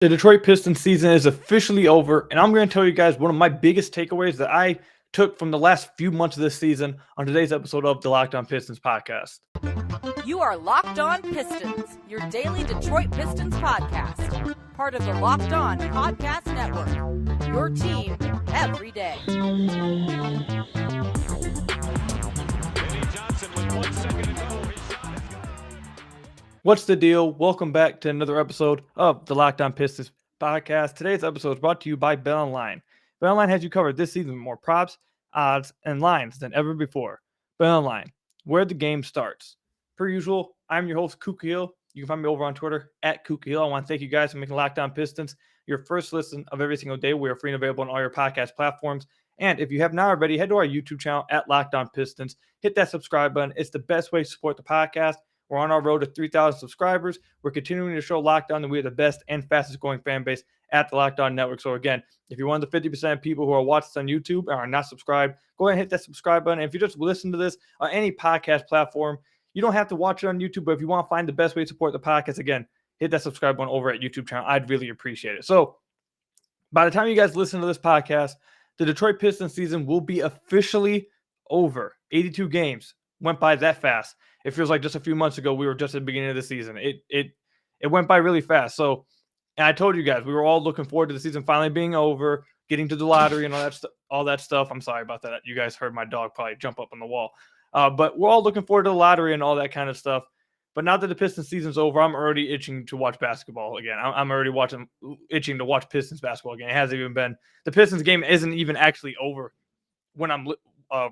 The Detroit Pistons season is officially over, and I'm going to tell you guys one of my biggest takeaways that I took from the last few months of this season on today's episode of the Locked On Pistons podcast. You are Locked On Pistons, your daily Detroit Pistons podcast. Part of the Locked On Podcast Network. Your team every day. What's the deal? Welcome back to another episode of the Locked On Pistons podcast. Today's episode is brought to you by BetOnline. BetOnline has you covered this season with more props, odds, and lines than ever before. BetOnline, where the game starts. Per usual, I'm your host, Kuka Hill. You can find me over on Twitter at Kuka Hill. I want to thank you guys for making Locked On Pistons your first listen of every single day. We are free and available on all your podcast platforms. And if you have not already, head to our YouTube channel at Locked On Pistons. Hit that subscribe button. It's the best way to support the podcast. We're on our road to 3,000 subscribers. We're continuing to show Locked On that we are the best and fastest growing fan base at the Locked On Network. So again, if you're one of the 50% of people who are watching this on YouTube and are not subscribed, go ahead and hit that subscribe button. And if you just listen to this on any podcast platform, you don't have to watch it on YouTube, but if you want to find the best way to support the podcast, again, hit that subscribe button over at YouTube channel. I'd really appreciate it. So by the time you guys listen to this podcast, the Detroit Pistons season will be officially over. 82 games went by that fast. It feels like just a few months ago we were just at the beginning of the season. It went by really fast. So, and I told you guys we were all looking forward to the season finally being over, getting to the lottery and all that stuff. I'm sorry about that. You guys heard my dog probably jump up on the wall. But we're all looking forward to the lottery and all that kind of stuff. But now that the Pistons season's over, I'm already itching to watch basketball again. I'm already itching to watch Pistons basketball again. It hasn't even been the Pistons game isn't even actually over when I'm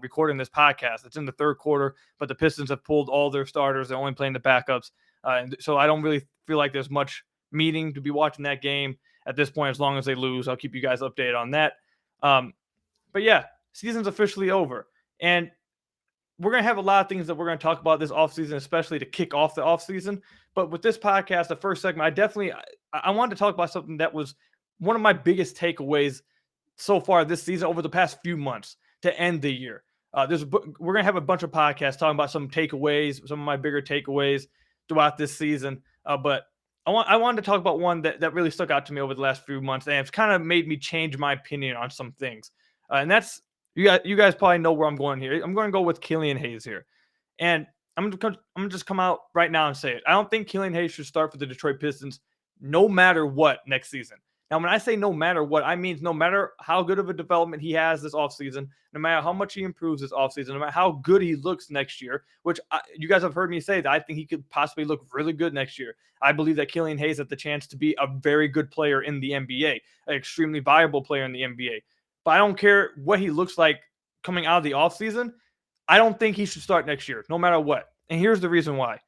recording this podcast. It's in the third quarter, but the Pistons have pulled all their starters. They're only playing the backups. And so I don't really feel like there's much meaning to be watching that game at this point. As long as they lose, I'll keep you guys updated on that. But yeah, season's officially over. And we're going to have a lot of things that we're going to talk about this offseason, especially to kick off the offseason. But with this podcast, the first segment, I wanted to talk about something that was one of my biggest takeaways so far this season over the past few months to end the year. We're going to have a bunch of podcasts talking about some takeaways, some of my bigger takeaways throughout this season. But I wanted to talk about one that really stuck out to me over the last few months, and it's kind of made me change my opinion on some things. And that's you guys probably know where I'm going here. I'm going to go with Killian Hayes here, and I'm going to just come out right now and say it. I don't think Killian Hayes should start for the Detroit Pistons, no matter what next season. Now, when I say no matter what, I mean no matter how good of a development he has this offseason, no matter how much he improves this offseason, no matter how good he looks next year, which you guys have heard me say that I think he could possibly look really good next year. I believe that Killian Hayes has the chance to be a very good player in the NBA, an extremely viable player in the NBA. But I don't care what he looks like coming out of the offseason. I don't think he should start next year, no matter what. And here's the reason why.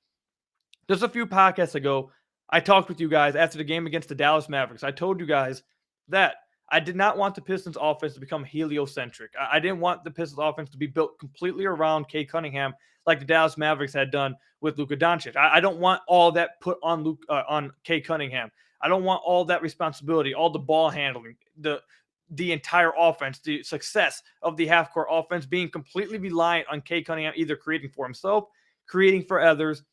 Just a few podcasts ago, I talked with you guys after the game against the Dallas Mavericks. I told you guys that I did not want the Pistons offense to become heliocentric. I didn't want the Pistons offense to be built completely around Cade Cunningham like the Dallas Mavericks had done with Luka Doncic. I don't want all that put on Cade Cunningham. I don't want all that responsibility, all the ball handling, the entire offense, the success of the half-court offense being completely reliant on Cade Cunningham either creating for himself, creating for others,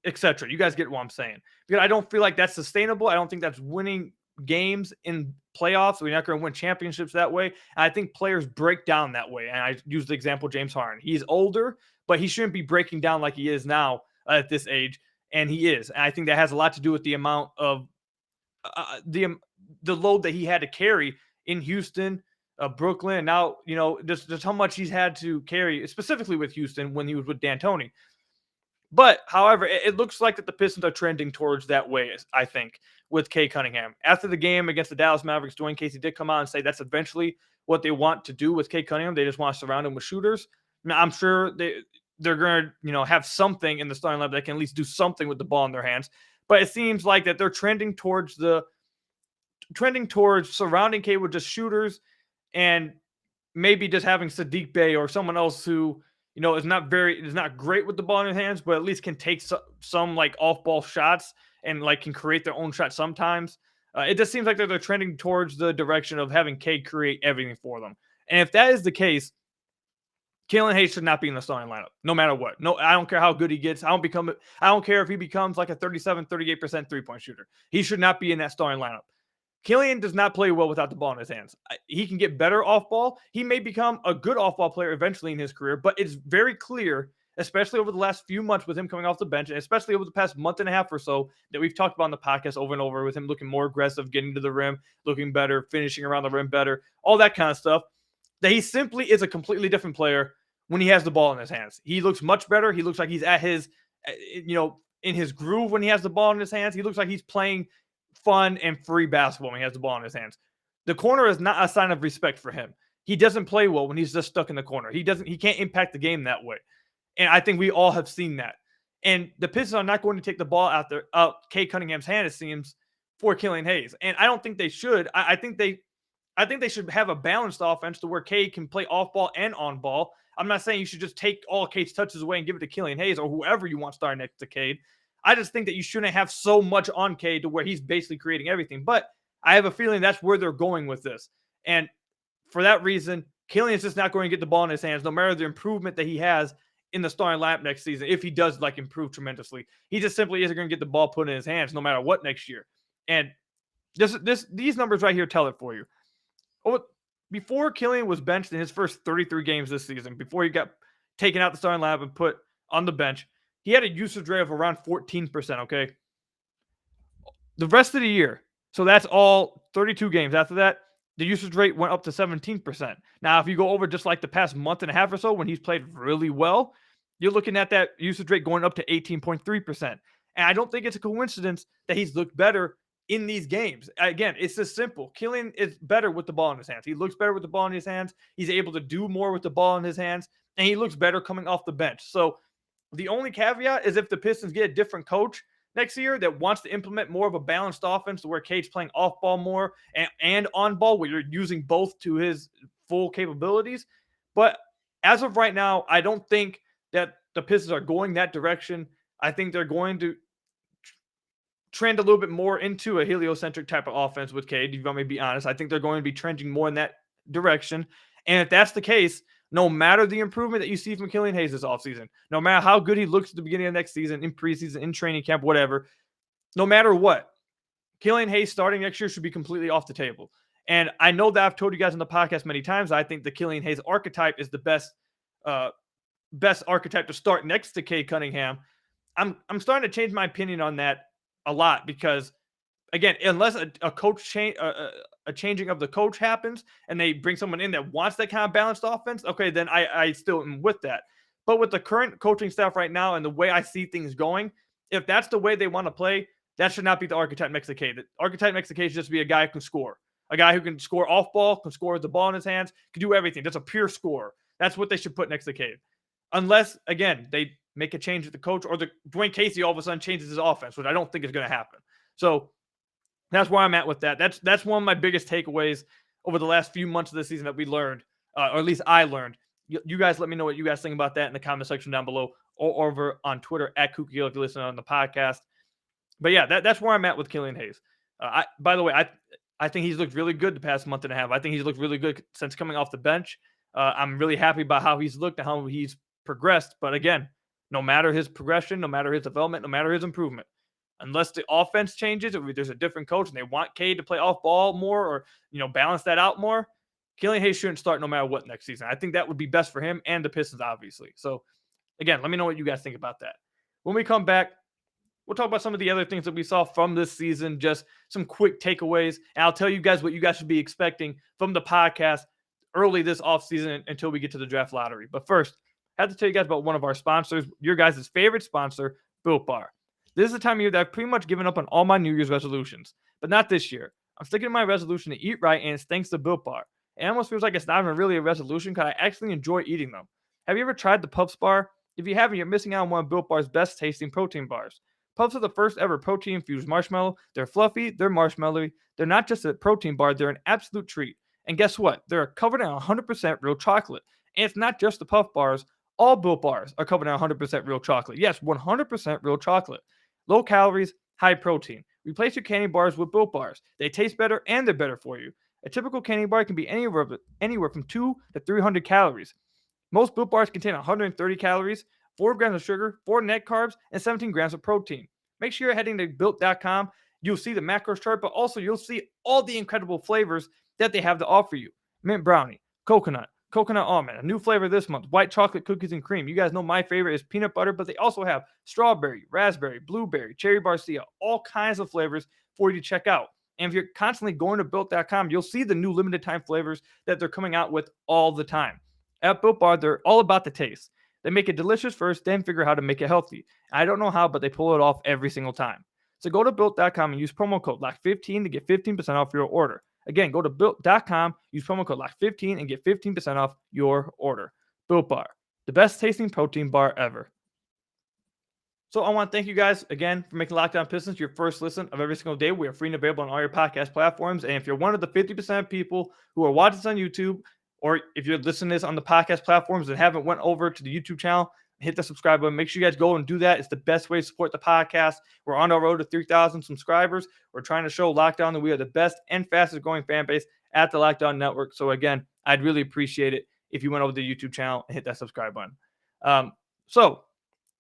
etc. You guys get what I'm saying. Because I don't feel like that's sustainable. I don't think that's winning games in playoffs. We're not going to win championships that way. And I think players break down that way. And I use the example James Harden. He's older, but he shouldn't be breaking down like he is now at this age. And he is. And I think that has a lot to do with the amount of the load that he had to carry in Houston, Brooklyn. Now, just how much he's had to carry, specifically with Houston when he was with D'Antoni. But, however, it looks like that the Pistons are trending towards that way, I think, with Cade Cunningham. After the game against the Dallas Mavericks, Dwayne Casey did come out and say that's eventually what they want to do with Cade Cunningham. They just want to surround him with shooters. Now, I'm sure they're going to, have something in the starting lineup that can at least do something with the ball in their hands. But it seems like that they're trending towards surrounding Cade with just shooters and maybe just having Sadiq Bey or someone else who is not great with the ball in his hands, but at least can take some like off-ball shots and like can create their own shot sometimes. It just seems like they're trending towards the direction of having Cade create everything for them. And if that is the case, Killian Hayes should not be in the starting lineup, no matter what. No, I don't care how good he gets. I don't care if he becomes like a 37, 38% three-point shooter. He should not be in that starting lineup. Killian does not play well without the ball in his hands. He can get better off ball. He may become a good off ball player eventually in his career, but it's very clear, especially over the last few months with him coming off the bench, and especially over the past month and a half or so that we've talked about on the podcast over and over, with him looking more aggressive, getting to the rim, looking better, finishing around the rim better, all that kind of stuff, that he simply is a completely different player when he has the ball in his hands. He looks much better. He looks like he's at his, in his groove when he has the ball in his hands. He looks like he's playing fun and free basketball when he has the ball in his hands. The corner is not a sign of respect for him. He doesn't play well when he's just stuck in the corner. He can't impact the game that way. And I think we all have seen that. And the Pistons are not going to take the ball out Cade Cunningham's hand, it seems, for Killian Hayes. And I don't think they should. I think they should have a balanced offense to where Cade can play off ball and on ball. I'm not saying you should just take all Cade's touches away and give it to Killian Hayes or whoever you want starting next to Cade. I just think that you shouldn't have so much on Cade to where he's basically creating everything. But I have a feeling that's where they're going with this. And for that reason, Killian's just not going to get the ball in his hands, no matter the improvement that he has in the starting lineup next season. If he does improve tremendously, he just simply isn't going to get the ball put in his hands no matter what next year. And these numbers right here tell it for you. Before Killian was benched in his first 33 games this season, before he got taken out the starting lineup and put on the bench, he had a usage rate of around 14%, okay? The rest of the year, so that's all 32 games. After that, the usage rate went up to 17%. Now, if you go over just like the past month and a half or so when he's played really well, you're looking at that usage rate going up to 18.3%. And I don't think it's a coincidence that he's looked better in these games. Again, it's just simple. Killian is better with the ball in his hands. He looks better with the ball in his hands. He's able to do more with the ball in his hands, and he looks better coming off the bench. So the only caveat is if the Pistons get a different coach next year that wants to implement more of a balanced offense to where Cade's playing off ball more and on ball, where you're using both to his full capabilities. But as of right now, I don't think that the Pistons are going that direction. I think they're going to trend a little bit more into a heliocentric type of offense with Cade. If you want me to be honest, I think they're going to be trending more in that direction. And if that's the case, no matter the improvement that you see from Killian Hayes this offseason, no matter how good he looks at the beginning of next season, in preseason, in training camp, whatever, no matter what, Killian Hayes starting next year should be completely off the table. And I know that I've told you guys on the podcast many times, I think the Killian Hayes archetype is the best archetype to start next to Cade Cunningham. I'm starting to change my opinion on that a lot because, again, unless a coach change, a changing of the coach happens and they bring someone in that wants that kind of balanced offense, okay, then I still am with that. But with the current coaching staff right now and the way I see things going, if that's the way they want to play, that should not be the archetype next to Cade. The archetype next to Cade should just be a guy who can score. A guy who can score off ball, can score with the ball in his hands, can do everything. That's a pure scorer. That's what they should put next to Cade. Unless, again, they make a change at the coach or the Dwayne Casey all of a sudden changes his offense, which I don't think is going to happen. So that's where I'm at with that. That's one of my biggest takeaways over the last few months of the season that we learned, or at least I learned. You guys let me know what you guys think about that in the comment section down below or over on Twitter at Kookie if you listen on the podcast. But yeah, that's where I'm at with Killian Hayes. By the way, I think he's looked really good the past month and a half. I think he's looked really good since coming off the bench. I'm really happy about how he's looked and how he's progressed. But again, no matter his progression, no matter his development, no matter his improvement, unless the offense changes, or there's a different coach and they want Cade to play off ball more or, balance that out more, Killian Hayes shouldn't start no matter what next season. I think that would be best for him and the Pistons, obviously. So again, let me know what you guys think about that. When we come back, we'll talk about some of the other things that we saw from this season, just some quick takeaways. And I'll tell you guys what you guys should be expecting from the podcast early this offseason until we get to the draft lottery. But first, I have to tell you guys about one of our sponsors, your guys' favorite sponsor, Built Bar. This is the time of year that I've pretty much given up on all my New Year's resolutions, but not this year. I'm sticking to my resolution to eat right, and it's thanks to Built Bar. It almost feels like it's not even really a resolution because I actually enjoy eating them. Have you ever tried the Puffs bar? If you haven't, you're missing out on one of Built Bar's best tasting protein bars. Puffs are the first ever protein-infused marshmallow. They're fluffy, they're marshmallowy. They're not just a protein bar, they're an absolute treat. And guess what? They're covered in 100% real chocolate. And it's not just the Puff bars. All Built Bars are covered in 100% real chocolate. Yes, 100% real chocolate. Low calories, high protein. Replace your candy bars with Built Bars. They taste better and they're better for you. A typical candy bar can be anywhere from 200 to 300 calories. Most Built Bars contain 130 calories, 4 grams of sugar, 4 net carbs, and 17 grams of protein. Make sure you're heading to Built.com. You'll see the macros chart, but also you'll see all the incredible flavors that they have to offer you. Mint brownie, coconut almond, a new flavor this month, white chocolate cookies and cream. You guys know my favorite is peanut butter, but they also have strawberry, raspberry, blueberry, cherry barcia, all kinds of flavors for you to check out. And if you're constantly going to Built.com, you'll see the new limited time flavors that they're coming out with all the time. At Built Bar, they're all about the taste. They make it delicious first, then figure out how to make it healthy. I don't know how, but they pull it off every single time. So go to Built.com and use promo code LOCK15 to get 15% off your order. Again, go to Built.com, use promo code LOCK15 and get 15% off your order. Built Bar, the best tasting protein bar ever. So I want to thank you guys again for making Locked On Pistons your first listen of every single day. We are free and available on all your podcast platforms. And if you're one of the 50% of people who are watching this on YouTube, or if you're listening to this on the podcast platforms and haven't went over to the YouTube channel, hit the subscribe button. Make sure you guys go and do that. It's the best way to support the podcast. We're on our road to 3,000 subscribers. We're trying to show Locked On that we are the best and fastest growing fan base at the Locked On Network. So again, I'd really appreciate it if you went over to the YouTube channel and hit that subscribe button. So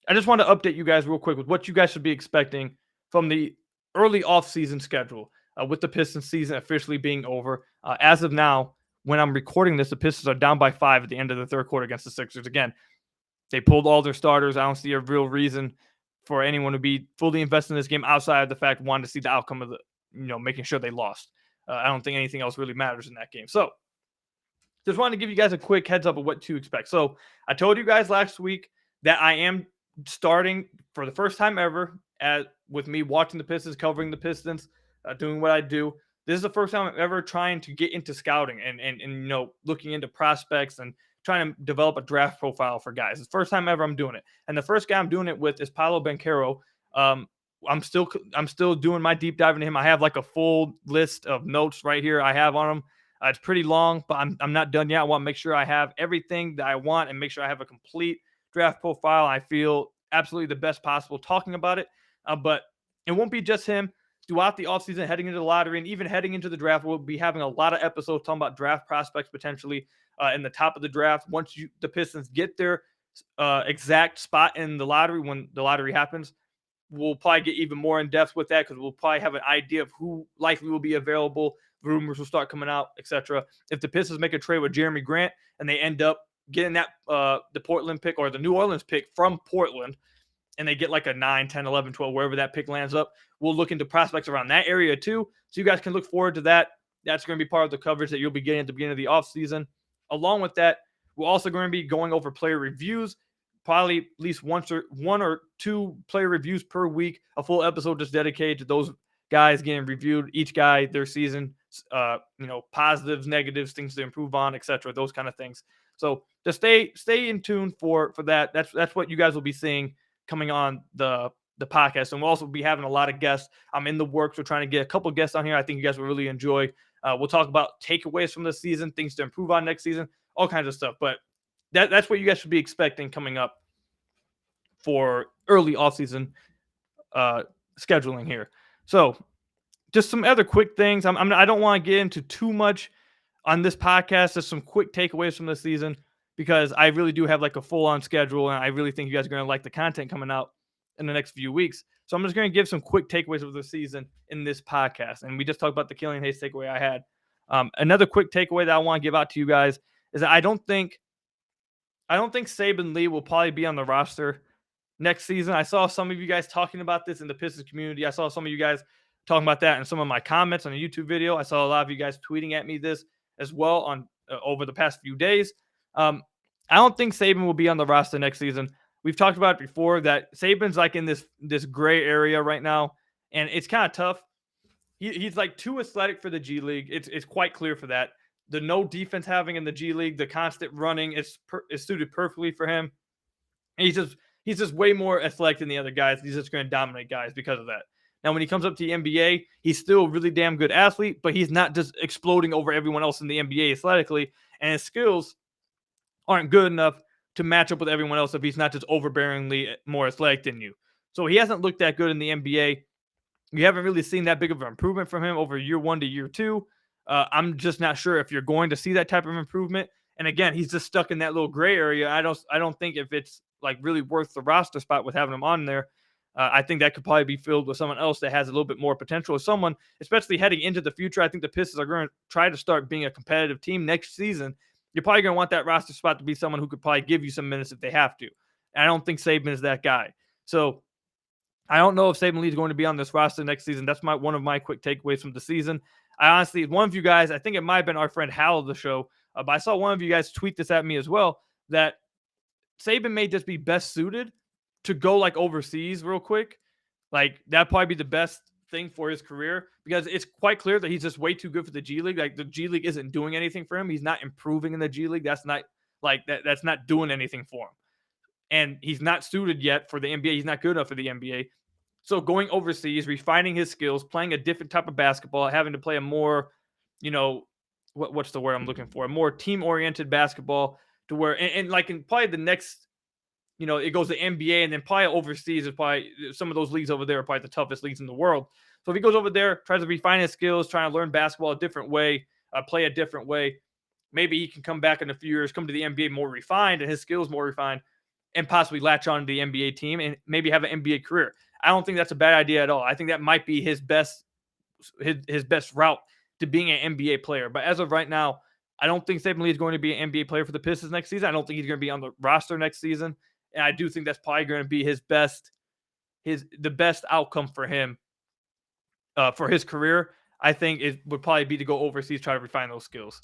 I just want to update you guys real quick with what you guys should be expecting from the early offseason schedule with the Pistons season officially being over. As of now, when I'm recording this, the Pistons are down by 5 at the end of the third quarter against the Sixers. Again, they pulled all their starters. I don't see a real reason for anyone to be fully invested in this game outside of the fact wanting to see the outcome of making sure they lost. I don't think anything else really matters in that game. So just wanted to give you guys a quick heads up of what to expect. So I told you guys last week that I am starting for the first time ever with me watching the Pistons, covering the Pistons, doing what I do. This is the first time I'm ever trying to get into scouting and looking into prospects and trying to develop a draft profile for guys. It's the first time ever I'm doing it. And the first guy I'm doing it with is Paolo Banchero. I'm still doing my deep dive into him. I have like a full list of notes right here I have on him. It's pretty long, but I'm not done yet. I want to make sure I have everything that I want and make sure I have a complete draft profile. I feel absolutely the best possible talking about it. But it won't be just him. Throughout the offseason, heading into the lottery, and even heading into the draft, we'll be having a lot of episodes talking about draft prospects potentially in the top of the draft. Once the Pistons get their exact spot in the lottery, when the lottery happens, we'll probably get even more in depth with that because we'll probably have an idea of who likely will be available. Rumors will start coming out, etc. If the Pistons make a trade with Jeremy Grant and they end up getting that the Portland pick or the New Orleans pick from Portland, and they get like a 9, 10, 11, 12, wherever that pick lands up, we'll look into prospects around that area too. So you guys can look forward to that. That's going to be part of the coverage that you'll be getting at the beginning of the offseason. Along with that, we're also going to be going over player reviews, probably at least one or two player reviews per week, a full episode just dedicated to those guys getting reviewed, each guy, their season, positives, negatives, things to improve on, etc., those kind of things. So just stay in tune for that. That's what you guys will be seeing coming on the podcast. And we'll also be having a lot of guests. I'm in the works. We're trying to get a couple guests on here I think you guys will really enjoy. We'll talk about takeaways from this season, things to improve on next season, all kinds of stuff. But that's what you guys should be expecting coming up for early offseason scheduling here. So just some other quick things. I don't want to get into too much on this podcast. Just some quick takeaways from this season, because I really do have like a full-on schedule, and I really think you guys are going to like the content coming out in the next few weeks. So I'm just going to give some quick takeaways of the season in this podcast. And we just talked about the Killian Hayes takeaway I had. Another quick takeaway that I want to give out to you guys is that I don't think Saben Lee will probably be on the roster next season. I saw some of you guys talking about this in the Pistons community. I saw some of you guys talking about that in some of my comments on a YouTube video. I saw a lot of you guys tweeting at me this as well on over the past few days. I don't think Saben will be on the roster next season. We've talked about it before that Saban's like in this gray area right now, and it's kind of tough. He's like too athletic for the G League. It's quite clear for that. The no defense having in the G League, the constant running is suited perfectly for him. And he's just way more athletic than the other guys. He's just going to dominate guys because of that. Now, when he comes up to the NBA, he's still a really damn good athlete, but he's not just exploding over everyone else in the NBA athletically, and his skills aren't good enough to match up with everyone else if he's not just overbearingly more athletic than you. So he hasn't looked that good in the NBA. You haven't really seen that big of an improvement from him over year 1 to year 2. I'm just not sure if you're going to see that type of improvement And again, he's just stuck in that little gray area. I don't think if it's like really worth the roster spot with having him on there. I think that could probably be filled with someone else that has a little bit more potential. Or someone, especially heading into the future, I think the Pistons are going to try to start being a competitive team next season. You're probably going to want that roster spot to be someone who could probably give you some minutes if they have to. And I don't think Saban is that guy. So I don't know if Saban Lee is going to be on this roster next season. That's one of my quick takeaways from the season. I honestly, one of you guys, I think it might have been our friend Hal of the show, but I saw one of you guys tweet this at me as well, that Saban may just be best suited to go like overseas real quick. Like that'd probably be the best thing for his career, because it's quite clear that he's just way too good for the G League. Like the G League isn't doing anything for him. He's not improving in the G League. That's not like that's not doing anything for him. And he's not suited yet for the NBA. He's not good enough for the NBA. So going overseas, refining his skills, playing a different type of basketball, having to play a more, what's the word I'm looking for? A more team-oriented basketball, to where, and like in probably the next, it goes to NBA, and then probably overseas is probably some of those leagues over there are probably the toughest leagues in the world. So if he goes over there, tries to refine his skills, trying to learn basketball a different way, play a different way, maybe he can come back in a few years, come to the NBA more refined and his skills more refined, and possibly latch on to the NBA team and maybe have an NBA career. I don't think that's a bad idea at all. I think that might be his best route to being an NBA player. But as of right now, I don't think Saban Lee is going to be an NBA player for the Pistons next season. I don't think he's going to be on the roster next season. And I do think that's probably going to be the best outcome for him for his career. I think it would probably be to go overseas, try to refine those skills.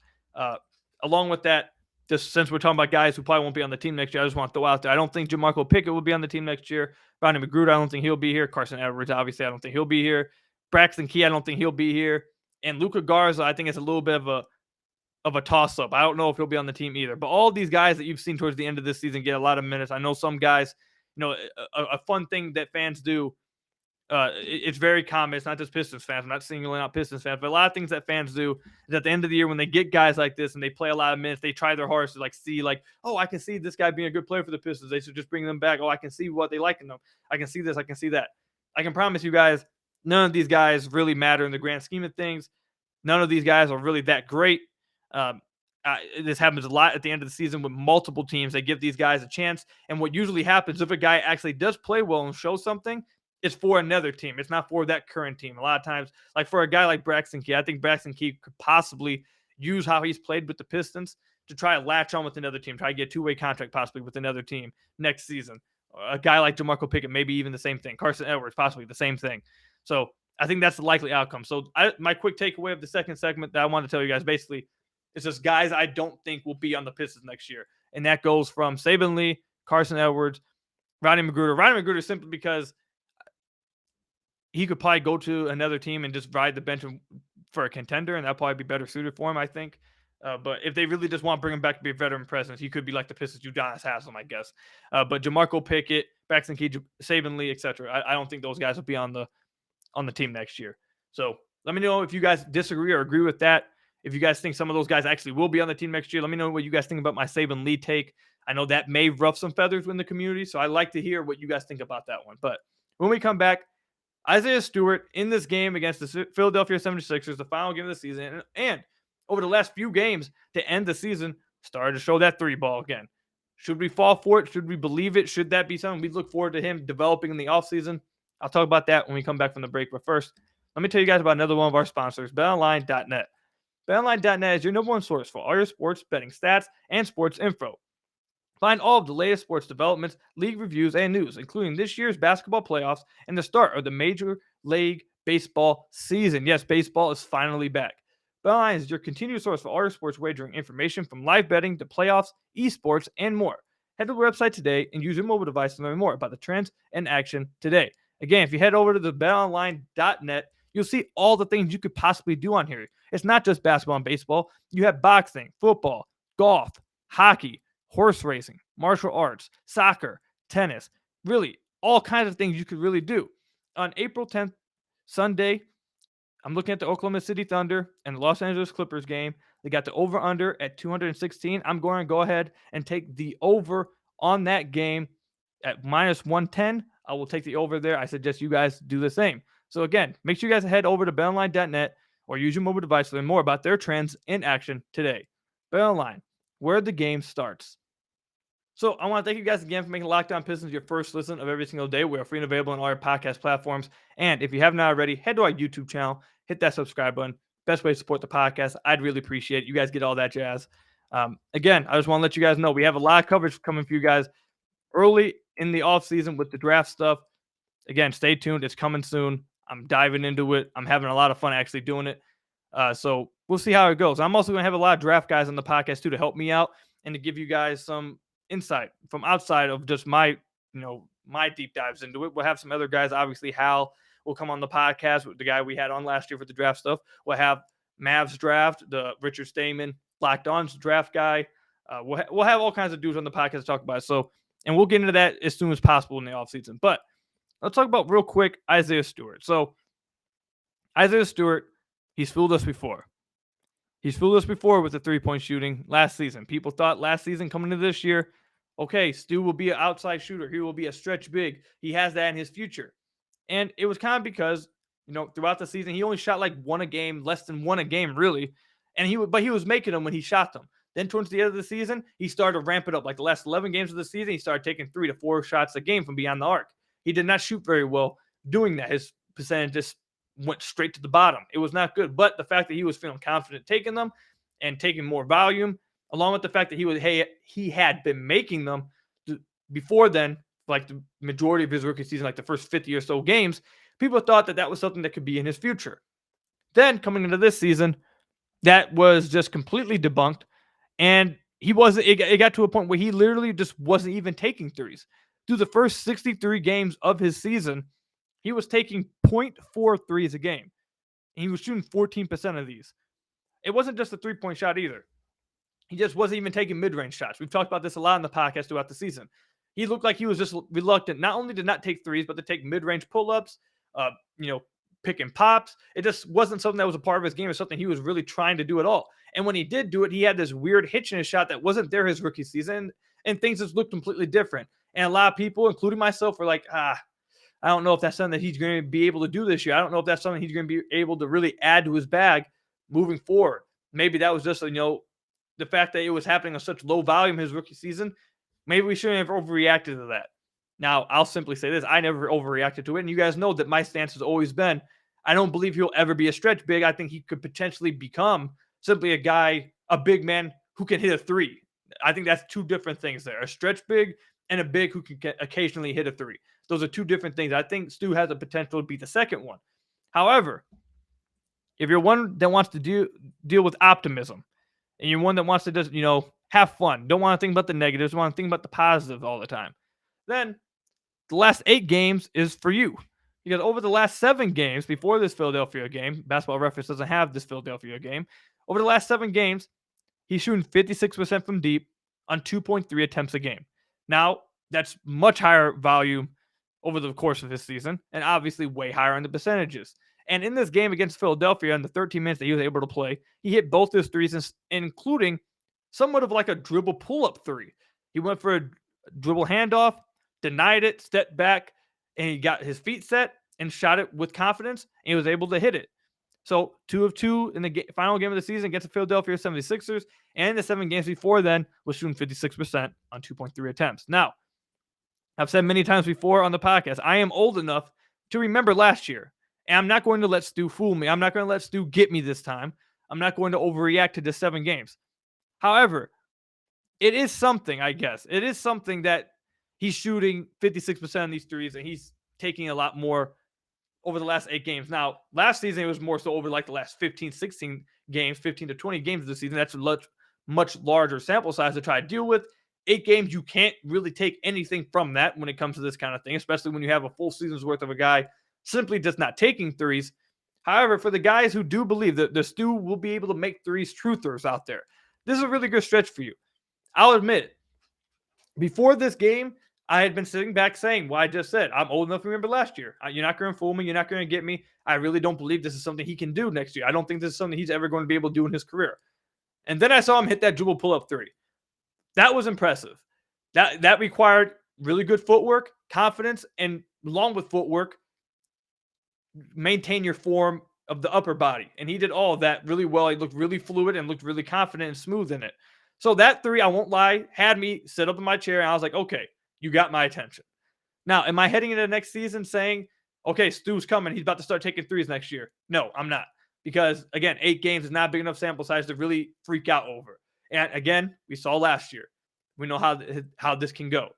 Along with that, just since we're talking about guys who probably won't be on the team next year, I just want to throw out there, I don't think Jamarco Pickett will be on the team next year. Ronnie McGruder, I don't think he'll be here. Carson Edwards, obviously, I don't think he'll be here. Braxton Key, I don't think he'll be here. And Luka Garza, I think it's a little bit of a toss-up. I don't know if he'll be on the team either. But all these guys that you've seen towards the end of this season get a lot of minutes. I know some guys, a fun thing that fans do, it's very common. It's not just Pistons fans. I'm not singling out Pistons fans, but a lot of things that fans do is at the end of the year when they get guys like this and they play a lot of minutes, they try their hardest to see oh, I can see this guy being a good player for the Pistons. They should just bring them back. Oh, I can see what they like in them. I can see this. I can see that. I can promise you guys, none of these guys really matter in the grand scheme of things. None of these guys are really that great. This happens a lot at the end of the season with multiple teams. They give these guys a chance. And what usually happens if a guy actually does play well and show something, it's for another team. It's not for that current team. A lot of times, like for a guy like Braxton Key, I think Braxton Key could possibly use how he's played with the Pistons to try to latch on with another team, try to get a two-way contract possibly with another team next season. A guy like Jamarco Pickett, maybe even the same thing. Carson Edwards, possibly the same thing. So I think that's the likely outcome. So my quick takeaway of the second segment that I want to tell you guys basically is just guys I don't think will be on the Pistons next year. And that goes from Saban Lee, Carson Edwards, Ronnie McGruder. Ronnie McGruder simply because he could probably go to another team and just ride the bench for a contender, and that'll probably be better suited for him, I think. But if they really just want to bring him back to be a veteran presence, he could be like the Pistons Udonis Haslam, I guess. But Jamarco Pickett, Braxton Key, Saban Lee, etc. I don't think those guys will be on the team next year. So let me know if you guys disagree or agree with that. If you guys think some of those guys actually will be on the team next year, let me know what you guys think about my Saban Lee take. I know that may ruffle some feathers in the community, so I'd like to hear what you guys think about that one. But when we come back, Isaiah Stewart in this game against the Philadelphia 76ers, the final game of the season, and over the last few games to end the season, started to show that three ball again. Should we fall for it? Should we believe it? Should that be something we look forward to him developing in the offseason? I'll talk about that when we come back from the break. But first, let me tell you guys about another one of our sponsors, BetOnline.net. BetOnline.net is your number one source for all your sports betting stats and sports info. Find all of the latest sports developments, league reviews, and news, including this year's basketball playoffs and the start of the Major League Baseball season. Yes, baseball is finally back. BetOnline is your continued source for all your sports wagering information from live betting to playoffs, esports, and more. Head to the website today and use your mobile device to learn more about the trends and action today. Again, if you head over to the betonline.net, you'll see all the things you could possibly do on here. It's not just basketball and baseball. You have boxing, football, golf, hockey, horse racing, martial arts, soccer, tennis, really all kinds of things you could really do. On April 10th, Sunday, I'm looking at the Oklahoma City Thunder and the Los Angeles Clippers game. They got the over-under at 216. I'm going to go ahead and take the over on that game at minus 110. I will take the over there. I suggest you guys do the same. So again, make sure you guys head over to betonline.net or use your mobile device to learn more about their trends in action today. BetOnline, where the game starts. So I want to thank you guys again for making Locked On Pistons your first listen of every single day. We are free and available on all our podcast platforms. And if you have not already, head to our YouTube channel, hit that subscribe button. Best way to support the podcast. I'd really appreciate it. You guys get all that jazz. Again, I just want to let you guys know we have a lot of coverage coming for you guys early in the offseason with the draft stuff. Again, stay tuned. It's coming soon. I'm diving into it. I'm having a lot of fun actually doing it. So we'll see how it goes. I'm also going to have a lot of draft guys on the podcast too to help me out and to give you guys some insight from outside of just my deep dives into it. We'll have some other guys. Obviously, Hal will come on the podcast with the guy we had on last year for the draft stuff. We'll have Mavs draft, the Richard Stamen, Locked On's draft guy. We'll have all kinds of dudes on the podcast to talk about it. So, and we'll get into that as soon as possible in the offseason. But let's talk about real quick Isaiah Stewart. So Isaiah Stewart, he's fooled us before. He's fooled us before with the three-point shooting last season. People thought last season coming into this year, okay, Stu will be an outside shooter. He will be a stretch big. He has that in his future. And it was kind of because, throughout the season, he only shot like one a game, less than one a game, really. But he was making them when he shot them. Then towards the end of the season, he started to ramp it up. Like the last 11 games of the season, he started taking 3 to 4 shots a game from beyond the arc. He did not shoot very well doing that. His percentage just went straight to the bottom. It was not good. But the fact that he was feeling confident taking them and taking more volume, along with the fact that he had been making them before then, like the majority of his rookie season, like the first 50 or so games, people thought that was something that could be in his future. Then coming into this season, that was just completely debunked. And it got to a point where he literally just wasn't even taking threes. Through the first 63 games of his season, he was taking 0.4 threes a game. And he was shooting 14% of these. It wasn't just a three-point shot either. He just wasn't even taking mid-range shots. We've talked about this a lot in the podcast throughout the season. He looked like he was just reluctant, not only to not take threes, but to take mid-range pull-ups, pick and pops. It just wasn't something that was a part of his game. It was something he was really trying to do at all. And when he did do it, he had this weird hitch in his shot that wasn't there his rookie season, and things just looked completely different. And a lot of people, including myself, were like, I don't know if that's something that he's going to be able to do this year. I don't know if that's something he's going to be able to really add to his bag moving forward. Maybe that was just, the fact that it was happening on such low volume his rookie season. Maybe we shouldn't have overreacted to that. Now, I'll simply say this. I never overreacted to it. And you guys know that my stance has always been, I don't believe he'll ever be a stretch big. I think he could potentially become simply a big man who can hit a three. I think that's two different things there. A stretch big and a big who can occasionally hit a three. Those are two different things. I think Stu has the potential to be the second one. However, if you're one that wants to deal with optimism, and you're one that wants to just, have fun, don't want to think about the negatives, want to think about the positives all the time, then the last 8 games is for you. Because over the last 7 games before this Philadelphia game, Basketball Reference doesn't have this Philadelphia game. Over the last 7 games, he's shooting 56% from deep on 2.3 attempts a game. Now, that's much higher volume over the course of this season, and obviously way higher on the percentages. And in this game against Philadelphia, in the 13 minutes that he was able to play, he hit both his threes, including somewhat of like a dribble pull-up three. He went for a dribble handoff, denied it, stepped back, and he got his feet set and shot it with confidence, and he was able to hit it. So 2 of 2 in the final game of the season against the Philadelphia 76ers, and the 7 games before then was shooting 56% on 2.3 attempts. Now, I've said many times before on the podcast, I am old enough to remember last year, and I'm not going to let Stu fool me. I'm not going to let Stu get me this time. I'm not going to overreact to the 7 games. However, it is something, I guess. It is something that he's shooting 56% of these threes, and he's taking a lot more over the last 8 games. Now, last season, it was more so over like the last 15, 16 games, 15 to 20 games of the season. That's a much larger sample size to try to deal with. 8 games, you can't really take anything from that when it comes to this kind of thing, especially when you have a full season's worth of a guy simply just not taking threes. However, for the guys who do believe that the Stu will be able to make threes truthers out there, this is a really good stretch for you. I'll admit it. Before this game, I had been sitting back saying what I just said. I'm old enough to remember last year. You're not going to fool me. You're not going to get me. I really don't believe this is something he can do next year. I don't think this is something he's ever going to be able to do in his career. And then I saw him hit that dribble pull-up three. That was impressive. That required really good footwork, confidence, and along with footwork, maintain your form of the upper body. And he did all of that really well. He looked really fluid and looked really confident and smooth in it. So that three, I won't lie, had me sit up in my chair, and I was like, okay, you got my attention. Now, am I heading into the next season saying, okay, Stu's coming, he's about to start taking threes next year? No, I'm not. Because, again, 8 games is not a big enough sample size to really freak out over. And, again, we saw last year. We know how this can go.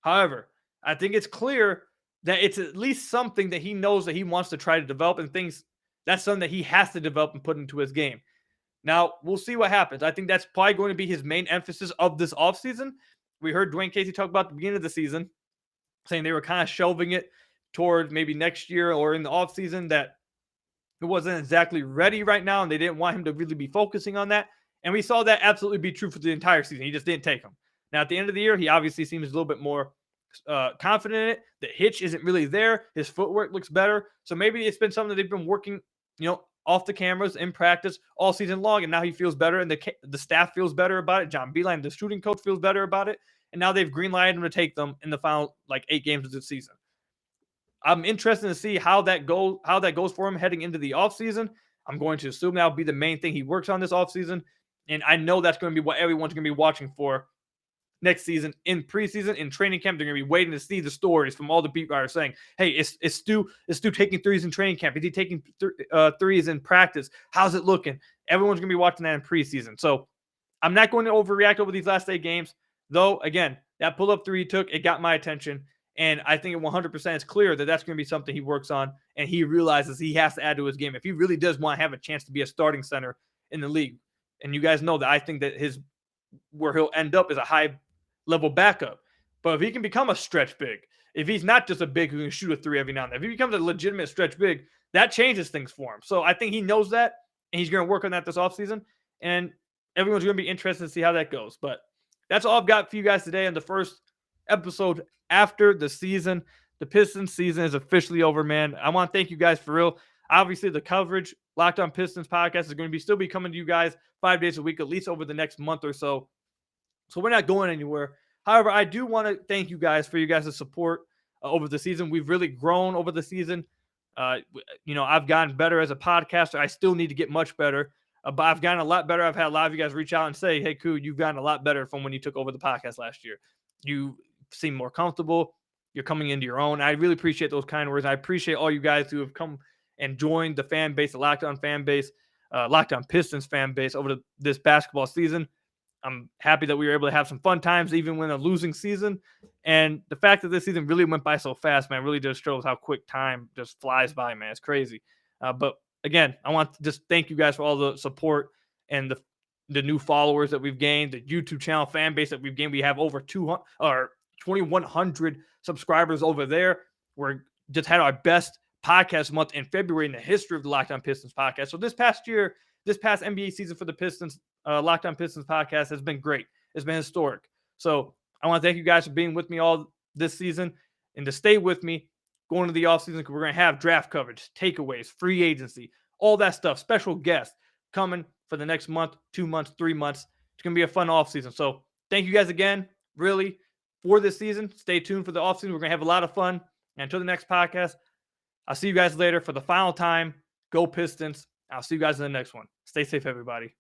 However, I think it's clear that it's at least something that he knows that he wants to try to develop and thinks that's something that he has to develop and put into his game. Now, we'll see what happens. I think that's probably going to be his main emphasis of this offseason. We heard Dwayne Casey talk about at the beginning of the season, saying they were kind of shelving it toward maybe next year or in the offseason, that it wasn't exactly ready right now, and they didn't want him to really be focusing on that. And we saw that absolutely be true for the entire season. He just didn't take them. Now, at the end of the year, he obviously seems a little bit more confident in it. The hitch isn't really there. His footwork looks better. So maybe it's been something that they've been working, off the cameras in practice all season long, and now he feels better, and the staff feels better about it. John Beilein, the shooting coach, feels better about it, and now they've green-lighted him to take them in the final 8 games of the season. I'm interested to see how that goes for him heading into the offseason. I'm going to assume that'll be the main thing he works on this offseason, and I know that's going to be what everyone's going to be watching for next season in preseason, in training camp. They're going to be waiting to see the stories from all the beat writers saying, hey, is Stu taking threes in training camp? Is he taking threes in practice? How's it looking? Everyone's going to be watching that in preseason. So I'm not going to overreact over these last 8 games, though. Again, that pull-up three he took, it got my attention. And I think it 100% is clear that that's going to be something he works on, and he realizes he has to add to his game if he really does want to have a chance to be a starting center in the league. And you guys know that I think that where he'll end up is a high-level backup. But if he can become a stretch big, if he's not just a big who can shoot a three every now and then, if he becomes a legitimate stretch big, that changes things for him. So I think he knows that, and he's going to work on that this offseason. And everyone's going to be interested to see how that goes. But that's all I've got for you guys today on the first episode after the season. The Pistons season is officially over, man. I want to thank you guys for real. Obviously, the coverage, Locked On Pistons podcast, is going to still be coming to you guys 5 days a week, at least over the next month or so. So we're not going anywhere. However, I do want to thank you guys for you guys' support over the season. We've really grown over the season. I've gotten better as a podcaster. I still need to get much better, but I've gotten a lot better. I've had a lot of you guys reach out and say, hey, Koo, you've gotten a lot better from when you took over the podcast last year. You seem more comfortable. You're coming into your own. I really appreciate those kind words. I appreciate all you guys who have come and joined the fan base, the Locked On fan base, Locked On Pistons fan base over this basketball season. I'm happy that we were able to have some fun times, even when a losing season. And the fact that this season really went by so fast, man, really just shows how quick time just flies by, man. It's crazy. But again, I want to just thank you guys for all the support and the new followers that we've gained, the YouTube channel fan base that we've gained. We have over 2,100 subscribers over there. We're just had our best podcast month in February in the history of the Locked On Pistons podcast. So this past NBA season for the Pistons, Locked On Pistons podcast has been great. It's been historic. So I want to thank you guys for being with me all this season, and to stay with me going into the offseason, because we're going to have draft coverage, takeaways, free agency, all that stuff, special guests coming for the next month, 2 months, 3 months. It's going to be a fun offseason. So thank you guys again, really, for this season. Stay tuned for the offseason. We're going to have a lot of fun. And until the next podcast, I'll see you guys later for the final time. Go Pistons. I'll see you guys in the next one. Stay safe, everybody.